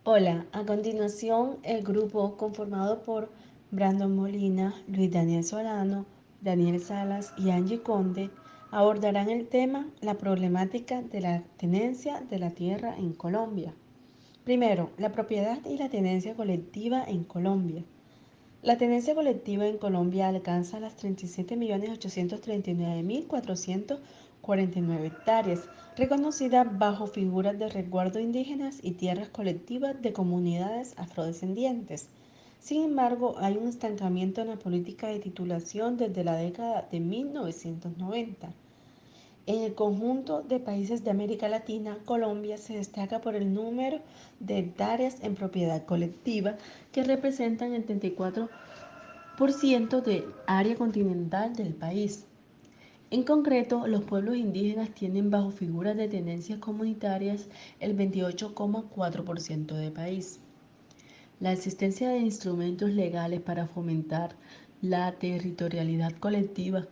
Hola, a continuación el grupo conformado por Brandon Molina, Luis Daniel Solano, Daniel Salas y Angie Conde abordarán el tema la problemática de la tenencia de la tierra en Colombia. Primero, la propiedad y la tenencia colectiva en Colombia. La tenencia colectiva en Colombia alcanza las 37.839.449 hectáreas, reconocidas bajo figuras de resguardo indígenas y tierras colectivas de comunidades afrodescendientes. Sin embargo, hay un estancamiento en la política de titulación desde la década de 1990. En el conjunto de países de América Latina, Colombia se destaca por el número de hectáreas en propiedad colectiva que representan el 34% del área continental del país. En concreto, los pueblos indígenas tienen bajo figuras de tenencias comunitarias el 28,4% del país. La existencia de instrumentos legales para fomentar la territorialidad colectiva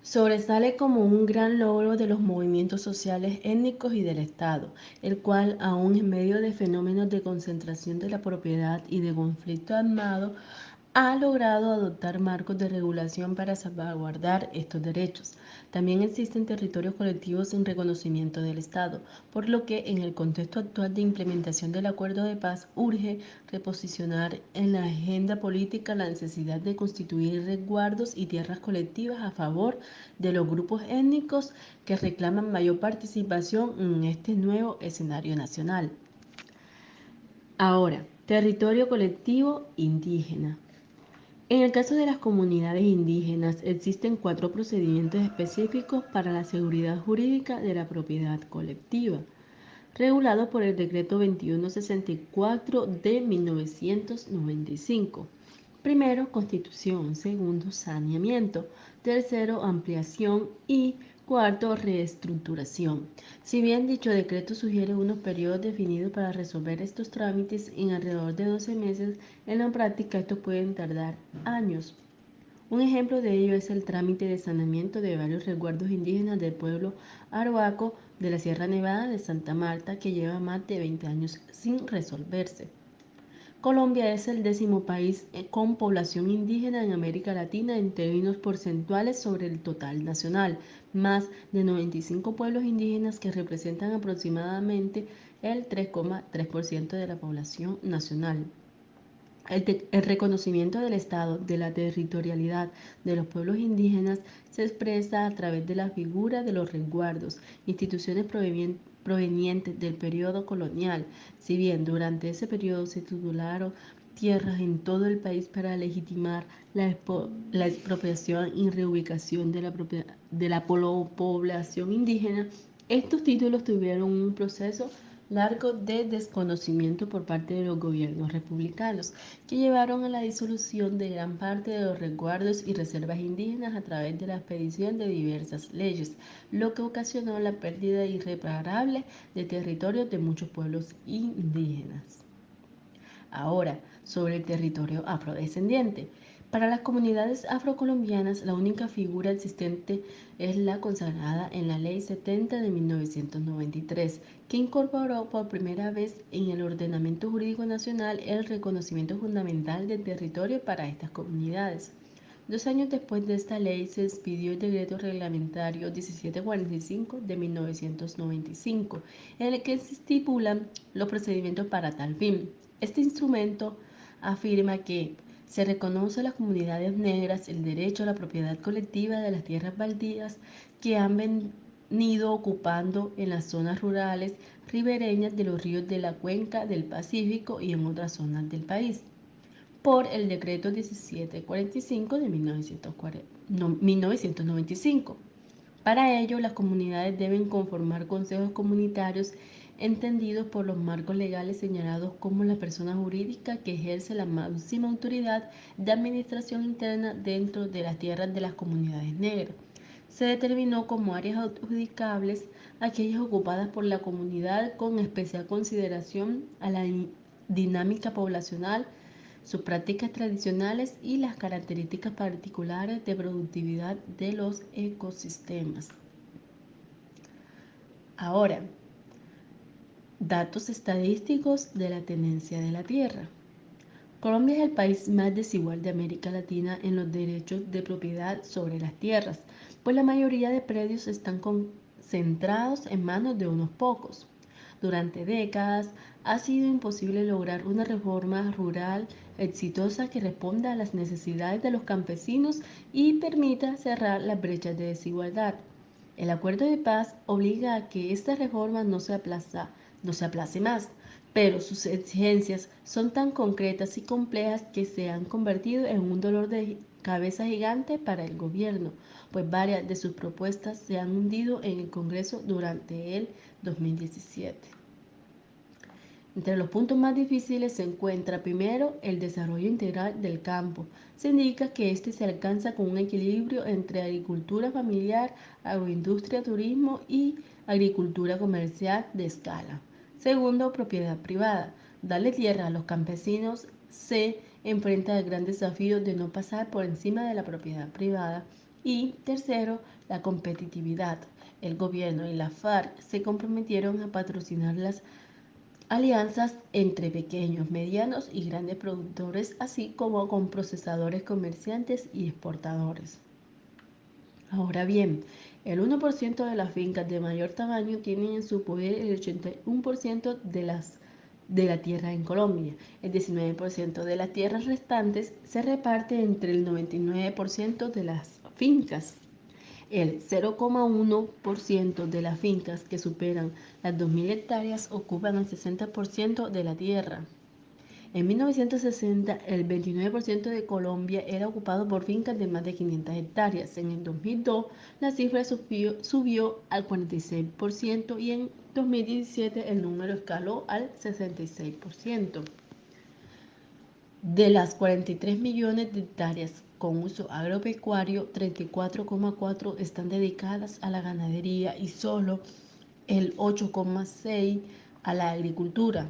sobresale como un gran logro de los movimientos sociales étnicos y del Estado, el cual, aun en medio de fenómenos de concentración de la propiedad y de conflicto armado, ha logrado adoptar marcos de regulación para salvaguardar estos derechos. También existen territorios colectivos sin reconocimiento del Estado, por lo que en el contexto actual de implementación del acuerdo de paz urge reposicionar en la agenda política la necesidad de constituir resguardos y tierras colectivas a favor de los grupos étnicos que reclaman mayor participación en este nuevo escenario nacional. Ahora, territorio colectivo indígena. En el caso de las comunidades indígenas, existen 4 procedimientos específicos para la seguridad jurídica de la propiedad colectiva, regulado por el Decreto 2164 de 1995. Primero, constitución. Segundo, saneamiento. Tercero, ampliación. Y cuarto, reestructuración. Si bien dicho decreto sugiere unos periodos definidos para resolver estos trámites en alrededor de 12 meses, en la práctica estos pueden tardar años. Un ejemplo de ello es el trámite de saneamiento de varios resguardos indígenas del pueblo Arhuaco de la Sierra Nevada de Santa Marta, que lleva más de 20 años sin resolverse. Colombia es el 10º país con población indígena en América Latina en términos porcentuales sobre el total nacional, más de 95 pueblos indígenas que representan aproximadamente el 3,3% de la población nacional. El reconocimiento del Estado de la territorialidad de los pueblos indígenas se expresa a través de la figura de los resguardos, instituciones provenientes del periodo colonial. Si bien durante ese periodo se titularon tierras en todo el país para legitimar la expropiación y reubicación de la población indígena, estos títulos tuvieron un proceso largo de desconocimiento por parte de los gobiernos republicanos, que llevaron a la disolución de gran parte de los resguardos y reservas indígenas a través de la expedición de diversas leyes, lo que ocasionó la pérdida irreparable de territorios de muchos pueblos indígenas. Ahora, sobre el territorio afrodescendiente. Para las comunidades afrocolombianas, la única figura existente es la consagrada en la Ley 70 de 1993, que incorporó por primera vez en el ordenamiento jurídico nacional el reconocimiento fundamental del territorio para estas comunidades. 2 años después de esta ley se expidió el decreto reglamentario 1745 de 1995, en el que se estipulan los procedimientos para tal fin. Este instrumento afirma que se reconoce a las comunidades negras el derecho a la propiedad colectiva de las tierras baldías que han venido ocupando en las zonas rurales ribereñas de los ríos de la cuenca del Pacífico y en otras zonas del país por el decreto 1745 de 1995. Para ello, las comunidades deben conformar consejos comunitarios entendidos por los marcos legales señalados como la persona jurídica que ejerce la máxima autoridad de administración interna dentro de las tierras de las comunidades negras. Se determinó como áreas adjudicables aquellas ocupadas por la comunidad con especial consideración a la dinámica poblacional, sus prácticas tradicionales y las características particulares de productividad de los ecosistemas. Ahora, Datos estadísticos de la tenencia de la tierra. Colombia es el país más desigual de América Latina en los derechos de propiedad sobre las tierras, pues la mayoría de predios están concentrados en manos de unos pocos. Durante décadas ha sido imposible lograr una reforma rural exitosa que responda a las necesidades de los campesinos y permita cerrar las brechas de desigualdad. El acuerdo de paz obliga a que esta reforma no se aplace más, pero sus exigencias son tan concretas y complejas que se han convertido en un dolor de cabeza gigante para el gobierno, pues varias de sus propuestas se han hundido en el Congreso durante el 2017. Entre los puntos más difíciles se encuentra primero el desarrollo integral del campo. Se indica que este se alcanza con un equilibrio entre agricultura familiar, agroindustria, turismo y agricultura comercial de escala. Segundo, propiedad privada. Darle tierra a los campesinos se enfrenta al gran desafío de no pasar por encima de la propiedad privada. Y tercero, la competitividad. El gobierno y la FARC se comprometieron a patrocinar las alianzas entre pequeños, medianos y grandes productores, así como con procesadores, comerciantes y exportadores. Ahora bien, el 1% de las fincas de mayor tamaño tienen en su poder el 81% de la tierra en Colombia. El 19% de las tierras restantes se reparte entre el 99% de las fincas. El 0,1% de las fincas que superan las 2.000 hectáreas ocupan el 60% de la tierra. En 1960, el 29% de Colombia era ocupado por fincas de más de 500 hectáreas. En el 2002, la cifra subió al 46% y en 2017 el número escaló al 66%. De las 43 millones de hectáreas con uso agropecuario, 34,4 están dedicadas a la ganadería y solo el 8,6 a la agricultura.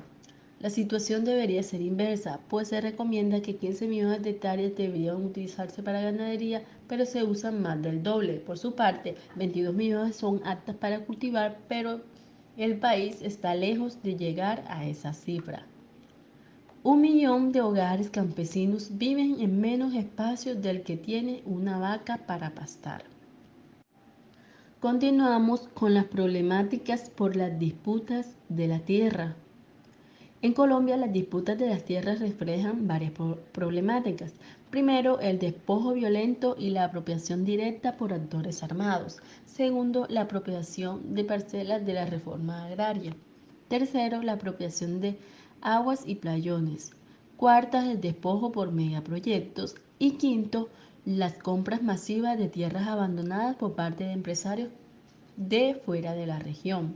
La situación debería ser inversa, pues se recomienda que 15 millones de hectáreas deberían utilizarse para ganadería, pero se usan más del doble. Por su parte, 22 millones son aptas para cultivar, pero el país está lejos de llegar a esa cifra. 1 millón de hogares campesinos viven en menos espacio del que tiene una vaca para pastar. Continuamos con las problemáticas por las disputas de la tierra. En Colombia, las disputas de las tierras reflejan varias problemáticas. Primero, el despojo violento y la apropiación directa por actores armados. Segundo, la apropiación de parcelas de la reforma agraria. Tercero, la apropiación de aguas y playones. Cuarta, el despojo por megaproyectos. Y quinto, las compras masivas de tierras abandonadas por parte de empresarios de fuera de la región.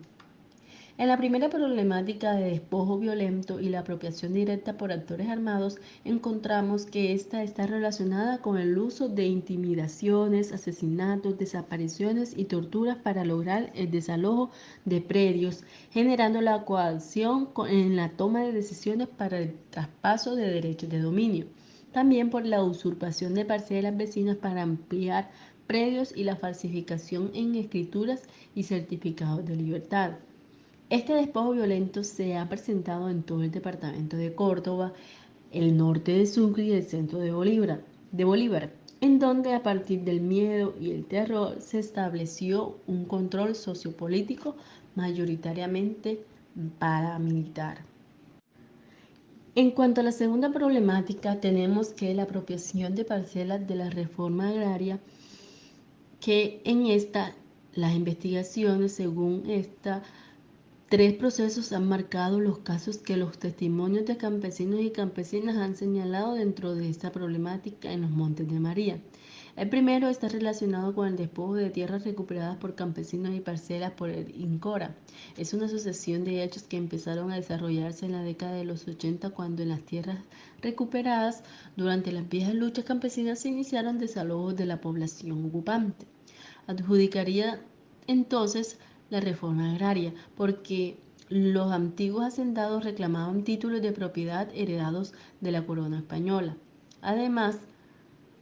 En la primera problemática de despojo violento y la apropiación directa por actores armados, encontramos que esta está relacionada con el uso de intimidaciones, asesinatos, desapariciones y torturas para lograr el desalojo de predios, generando la coacción en la toma de decisiones para el traspaso de derechos de dominio. También por la usurpación de parcelas vecinas para ampliar predios y la falsificación en escrituras y certificados de libertad. Este despojo violento se ha presentado en todo el departamento de Córdoba, el norte de Sucre y el centro de Bolívar, en donde a partir del miedo y el terror se estableció un control sociopolítico mayoritariamente paramilitar. En cuanto a la segunda problemática, tenemos que la apropiación de parcelas de la reforma agraria, que en esta las investigaciones, según esta, 3 procesos han marcado los casos que los testimonios de campesinos y campesinas han señalado dentro de esta problemática en los Montes de María. El primero está relacionado con el despojo de tierras recuperadas por campesinos y parcelas por el INCORA. Es una sucesión de hechos que empezaron a desarrollarse en la década de los 80, cuando en las tierras recuperadas durante las viejas luchas campesinas se iniciaron desalojos de la población ocupante. Adjudicaría entonces la reforma agraria, porque los antiguos hacendados reclamaban títulos de propiedad heredados de la corona española. Además,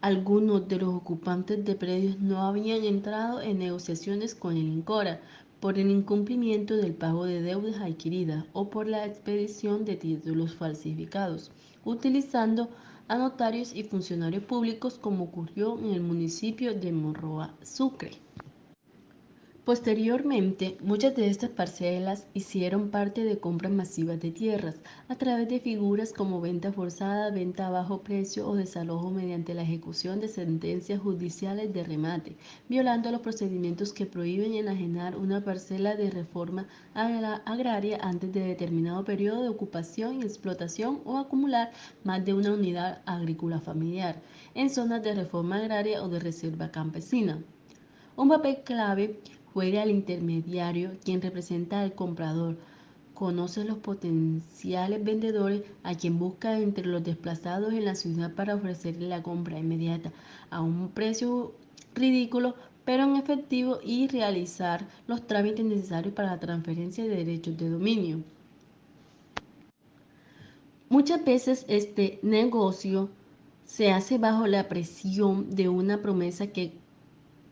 algunos de los ocupantes de predios no habían entrado en negociaciones con el INCORA, por el incumplimiento del pago de deudas adquiridas o por la expedición de títulos falsificados, utilizando a notarios y funcionarios públicos como ocurrió en el municipio de Morroa, Sucre. Posteriormente, muchas de estas parcelas hicieron parte de compras masivas de tierras a través de figuras como venta forzada, venta a bajo precio o desalojo mediante la ejecución de sentencias judiciales de remate, violando los procedimientos que prohíben enajenar una parcela de reforma agraria antes de determinado periodo de ocupación y explotación o acumular más de una unidad agrícola familiar en zonas de reforma agraria o de reserva campesina. Un papel clave juega el intermediario, quien representa al comprador, conoce los potenciales vendedores a quien busca entre los desplazados en la ciudad para ofrecerle la compra inmediata a un precio ridículo, pero en efectivo, y realizar los trámites necesarios para la transferencia de derechos de dominio. Muchas veces este negocio se hace bajo la presión de una promesa que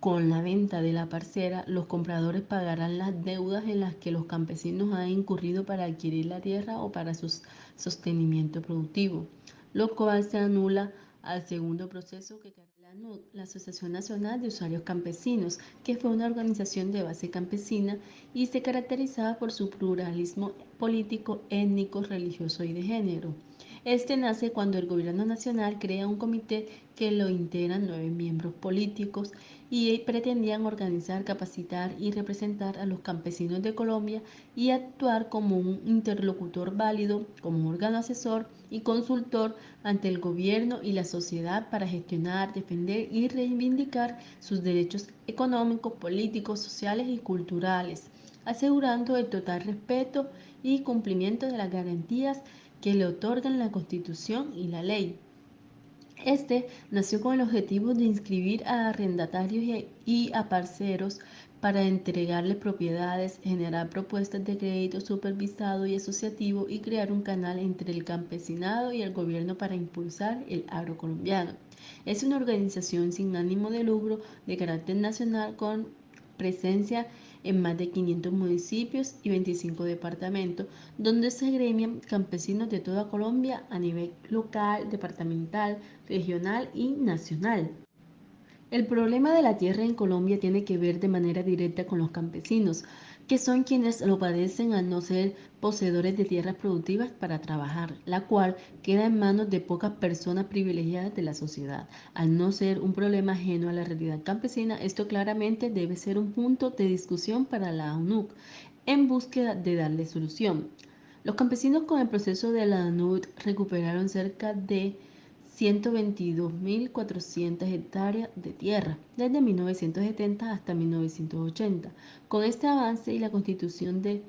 con la venta de la parcela, los compradores pagarán las deudas en las que los campesinos han incurrido para adquirir la tierra o para su sostenimiento productivo, lo cual se anula al segundo proceso que la Asociación Nacional de Usuarios Campesinos, que fue una organización de base campesina y se caracterizaba por su pluralismo político, étnico, religioso y de género. Este nace cuando el gobierno nacional crea un comité que lo integran 9 miembros políticos y pretendían organizar, capacitar y representar a los campesinos de Colombia y actuar como un interlocutor válido, como órgano asesor y consultor ante el gobierno y la sociedad para gestionar, defender y reivindicar sus derechos económicos, políticos, sociales y culturales, asegurando el total respeto y cumplimiento de las garantías que le otorgan la Constitución y la ley. Este nació con el objetivo de inscribir a arrendatarios y a parceros para entregarles propiedades, generar propuestas de crédito supervisado y asociativo y crear un canal entre el campesinado y el gobierno para impulsar el agro colombiano. Es una organización sin ánimo de lucro de carácter nacional con presencia en más de 500 municipios y 25 departamentos, donde se agremian campesinos de toda Colombia a nivel local, departamental, regional y nacional. El problema de la tierra en Colombia tiene que ver de manera directa con los campesinos, que son quienes lo padecen al no ser poseedores de tierras productivas para trabajar, la cual queda en manos de pocas personas privilegiadas de la sociedad. Al no ser un problema ajeno a la realidad campesina, esto claramente debe ser un punto de discusión para la ONUC en búsqueda de darle solución. Los campesinos con el proceso de la ANUD recuperaron cerca de 122.400 hectáreas de tierra desde 1970 hasta 1980. Con este avance y la constitución de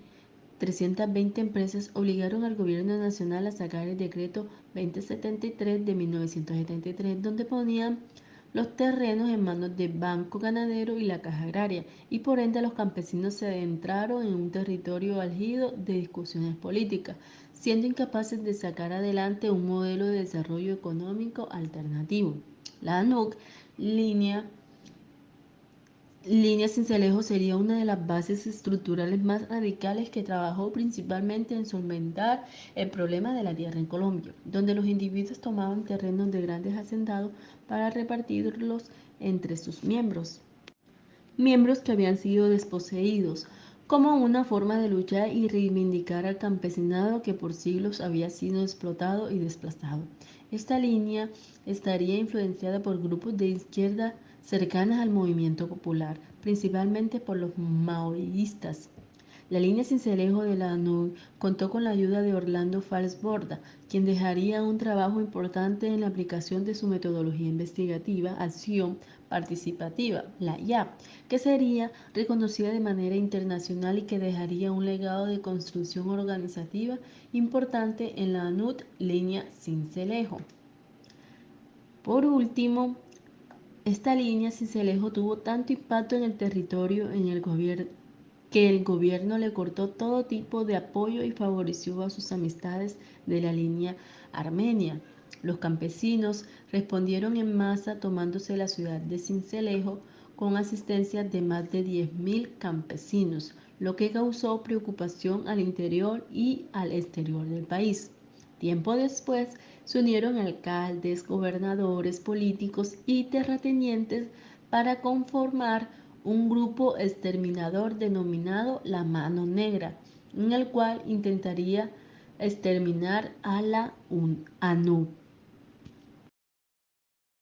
320 empresas obligaron al gobierno nacional a sacar el decreto 2073 de 1973, donde ponían los terrenos en manos del Banco Ganadero y la Caja Agraria, y por ende los campesinos se adentraron en un territorio álgido de discusiones políticas, siendo incapaces de sacar adelante un modelo de desarrollo económico alternativo. La ANUC, Línea Cincelejo, sería una de las bases estructurales más radicales que trabajó principalmente en solventar el problema de la tierra en Colombia, donde los individuos tomaban terrenos de grandes hacendados para repartirlos entre sus miembros que habían sido desposeídos, como una forma de luchar y reivindicar al campesinado que por siglos había sido explotado y desplazado. Esta línea estaría influenciada por grupos de izquierda cercanas al movimiento popular, principalmente por los maoístas. La línea Cincelejo de la ANUD contó con la ayuda de Orlando Fals Borda, quien dejaría un trabajo importante en la aplicación de su metodología investigativa, acción participativa, la IAP, que sería reconocida de manera internacional y que dejaría un legado de construcción organizativa importante en la ANUD línea Cincelejo. Por último, esta línea Cincelejo tuvo tanto impacto en el territorio que el gobierno le cortó todo tipo de apoyo y favoreció a sus amistades de la línea armenia. Los campesinos respondieron en masa tomándose la ciudad de Cincelejo con asistencia de más de 10.000 campesinos, lo que causó preocupación al interior y al exterior del país. Tiempo después se unieron alcaldes, gobernadores, políticos y terratenientes para conformar un grupo exterminador denominado la Mano Negra, en el cual intentaría exterminar a la Anunnaki.